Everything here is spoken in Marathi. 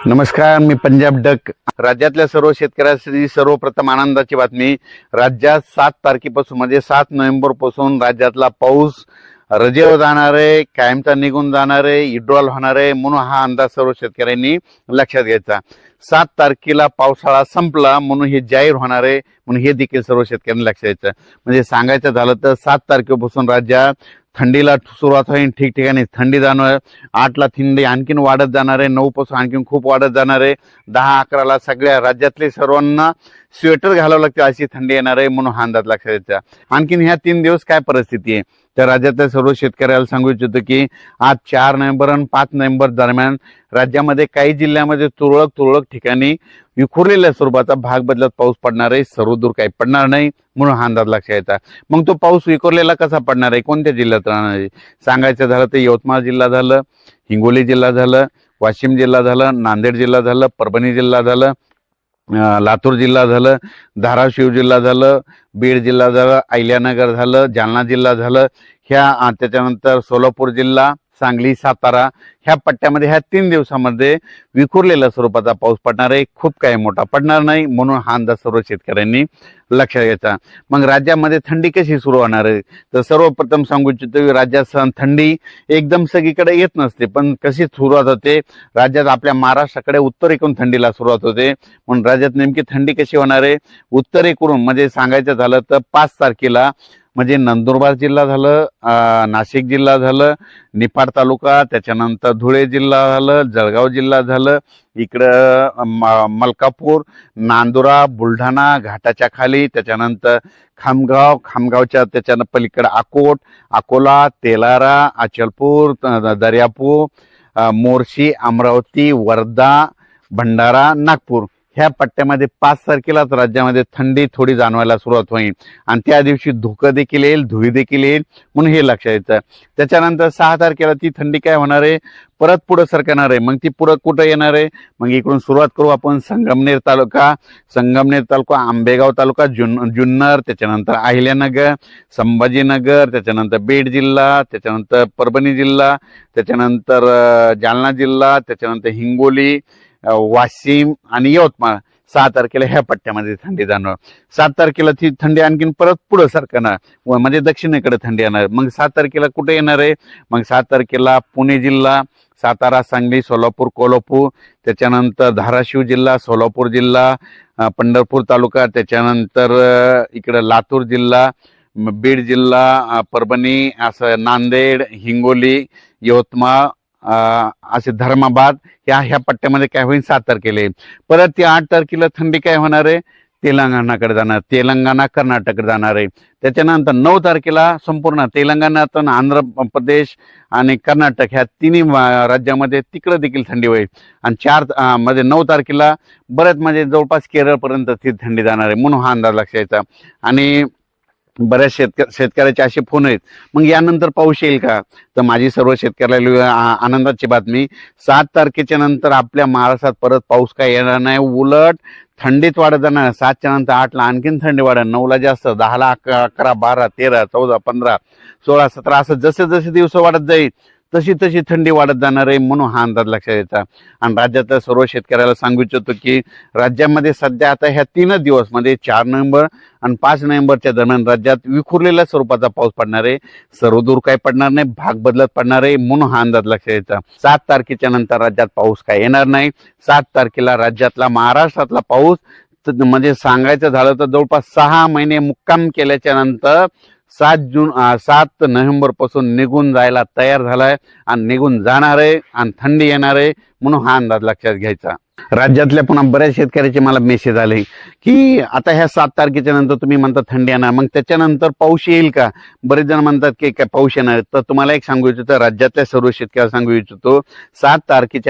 नमस्कार, मी पंजाब डक. राज्यातल्या सर्व शेतकऱ्यांसाठी सर्वप्रथम आनंदाची बातमी. राज्यात 7 तारखेपासून म्हणजे 7 नोव्हेंबर पासून राज्यातला पाऊस रजेवर जाणार आहे, कायमचा निघून जाणार आहे, विड्रॉल होणार आहे. म्हणून हा अंदाज सर्व शेतकऱ्यांनी लक्षात घ्यायचा. 7 तारखेला पावसाळा संपला म्हणून हे जाहीर होणार आहे, म्हणून हे देखील सर्व शेतकऱ्यांनी लक्षात घ्यायचं. म्हणजे सांगायचं झालं तर 7 तारखेपासून राज्यात थंडीला सुरुवात होईल. ठिकठिकाणी थंडी जाणार. 8ला थंडी आणखीन वाढत जाणार आहे, 9 पासून आणखीन खूप वाढत जाणार आहे. 10-11ला सगळ्या राज्यातले सर्वांना स्वेटर घालावं लागते अशी थंडी येणार आहे, म्हणून हा अंदाज लक्षात घ्यायचा. आणखीन ह्या 3 दिवस काय परिस्थिती आहे तर राज्यातल्या सर्व शेतकऱ्याला सांगू इच्छितो की आज 4 नोव्हेंबर आणि 5 नोव्हेंबर दरम्यान राज्यामध्ये काही जिल्ह्यामध्ये तुरळक ठिकाणी विखुरलेल्या स्वरूपाचा भाग बदलत पाऊस पडणार आहे. सर्वदूर काही पडणार नाही, म्हणून हा अंदाज लक्षात घ्यायचा. मग तो पाऊस विखुरलेला कसा पडणार आहे, कोणत्या जिल्ह्यात राहणार आहे सांगायचं झालं तर यवतमाळ जिल्हा झालं, हिंगोली जिल्हा झालं, वाशिम जिल्हा झालं, नांदेड जिल्हा झालं, परभणी जिल्हा झालं, लातूर जिल्हा झालं, धाराशिव जिल्हा झालं, बीड जिल्हा झालं, अहिल्यानगर झालं, जालना जिल्हा झालं, ह्या त्याच्यानंतर सोलापूर जिल्हा, सांगली, सातारा ह्या पट्ट्यामध्ये ह्या 3 दिवसामध्ये विखुरलेल्या स्वरूपाचा पाऊस पडणार आहे. खूप काही मोठा पडणार नाही, म्हणून हा अंदाज सर्व शेतकऱ्यांनी लक्षात घ्यायचा. मग राज्यामध्ये थंडी कशी सुरू होणार आहे तर सर्वप्रथम सांगू इच्छितो की राज्यात थंडी एकदम सगळीकडे येत नसते, पण कशी सुरुवात होते राज्यात आपल्या महाराष्ट्राकडे उत्तरेकडून थंडीला सुरुवात होते. म्हणून राज्यात नेमकी थंडी कशी होणार आहे उत्तरेकडून म्हणजे सांगायचं झालं तर 5 तारखेला म्हणजे नंदुरबार जिल्हा झालं, नाशिक जिल्हा झालं, निफाड तालुका, त्याच्यानंतर धुळे जिल्हा झालं, जळगाव जिल्हा झालं, इकडं मलकापूर, नांदुरा, बुलढाणा घाटाच्या खाली, त्याच्यानंतर खामगावच्या त्याच्या पलीकडे अकोला, तेलारा, अचलपूर, दर्यापूर, मोर्शी, अमरावती, वर्धा, भंडारा, नागपूर ह्या पट्ट्यामध्ये 5 तारखेलाच राज्यामध्ये थंडी थोडी जाणवायला सुरुवात होईल आणि त्या दिवशी धुकं देखील येईल, धुळी देखील येईल, म्हणून हे लक्षात यायचं. त्याच्यानंतर 6 तारखेला ती थंडी काय होणार आहे परत पुढे सरकणार आहे. मग ती पुढे कुठं येणार आहे मग इकडून सुरुवात करू आपण. संगमनेर तालुका, आंबेगाव तालुका, जुन्नर, त्याच्यानंतर अहिल्यानगर, संभाजीनगर, त्याच्यानंतर बीड जिल्हा, त्याच्यानंतर परभणी जिल्हा, त्याच्यानंतर जालना जिल्हा, त्याच्यानंतर हिंगोली, वाशिम आणि यवतमाळ 6 तारखेला ह्या पट्ट्यामध्ये थंडी जाणवणार. 7 तारखेला ती थंडी आणखीन परत पुढे सरकणार म्हणजे दक्षिणेकडे थंडी येणार. मग 7 तारखेला कुठे येणार आहे मग 7 तारखेला पुणे जिल्हा, सातारा, सांगली, सोलापूर, कोल्हापूर, त्याच्यानंतर धाराशिव जिल्हा, सोलापूर जिल्हा, पंढरपूर तालुका, त्याच्यानंतर इकडे लातूर जिल्हा, बीड जिल्हा, परभणी, असं नांदेड, हिंगोली, यवतमाळ, असे धर्माबाद ह्या पट्ट्यामध्ये काय होईल 7 तारखेला. परत ती 8 तारखेला थंडी काय होणार आहे तेलंगणाकडे जाणार, तेलंगणा कर्नाटककडे जाणार आहे. त्याच्यानंतर 9 तारखेला संपूर्ण तेलंगणातून आंध्र प्रदेश आणि कर्नाटक ह्या तिन्ही राज्यामध्ये तिकडे देखील थंडी होईल. आणि 9 तारखेला बरेच म्हणजे जवळपास केरळपर्यंत ती थंडी जाणार आहे, म्हणून हा अंदाज लक्षात यायचा. आणि बऱ्याच शेतकऱ्याचे असे फोन आहेत मग यानंतर पाऊस येईल का तर माझी सर्व शेतकऱ्याला आनंदाची बातमी. 7 तारखेच्या नंतर आपल्या महाराष्ट्रात परत पाऊस काय येणार नाही, उलट थंडीत वाढत जाणार. 7च्या नंतर 8ला आणखीन थंडी वाढेल, 9ला जास्त, 10ला 11, 12, 13, 14, 15, 16, 17 असं जसे दिवस वाढत जाईल तशी थंडी वाढत जाणार आहे, म्हणून हा अंदाज लक्षात यायचा. आणि राज्यातल्या सर्व शेतकऱ्याला सांगू इच्छितो की राज्यामध्ये सध्या आता ह्या 3 दिवस म्हणजे 4 नोव्हेंबर आणि 5 नोव्हेंबरच्या दरम्यान राज्यात विखुरलेल्या स्वरूपाचा पाऊस पडणार आहे. सर्वदूर काही पडणार नाही, भाग बदलत पडणार आहे, म्हणून हा अंदाज लक्षात यायचा. 7 तारखेच्या नंतर राज्यात पाऊस काय येणार नाही. 7 तारखेला राज्यातला महाराष्ट्रातला पाऊस म्हणजे सांगायचं झालं तर जवळपास 6 महिने मुक्काम केल्याच्या नंतर 7 नोव्हेंबर पासून निघून जायला तयार झालाय आणि निघून जाणार आहे आणि थंडी येणार आहे, म्हणून हा अंदाज लक्षात घ्यायचा. राज्यातल्या पुन्हा बऱ्याच शेतकऱ्याचे मला मेसेज आले की आता ह्या 7 तारखेच्या नंतर तुम्ही म्हणता थंडी येणार, मग त्याच्यानंतर पाऊस येईल का. बरेच जण म्हणतात की काय पाऊस येणार. तर तुम्हाला एक सांगू इच्छितो, राज्यातल्या सर्व शेतकऱ्याला सांगू इच्छितो 7 तारखेच्या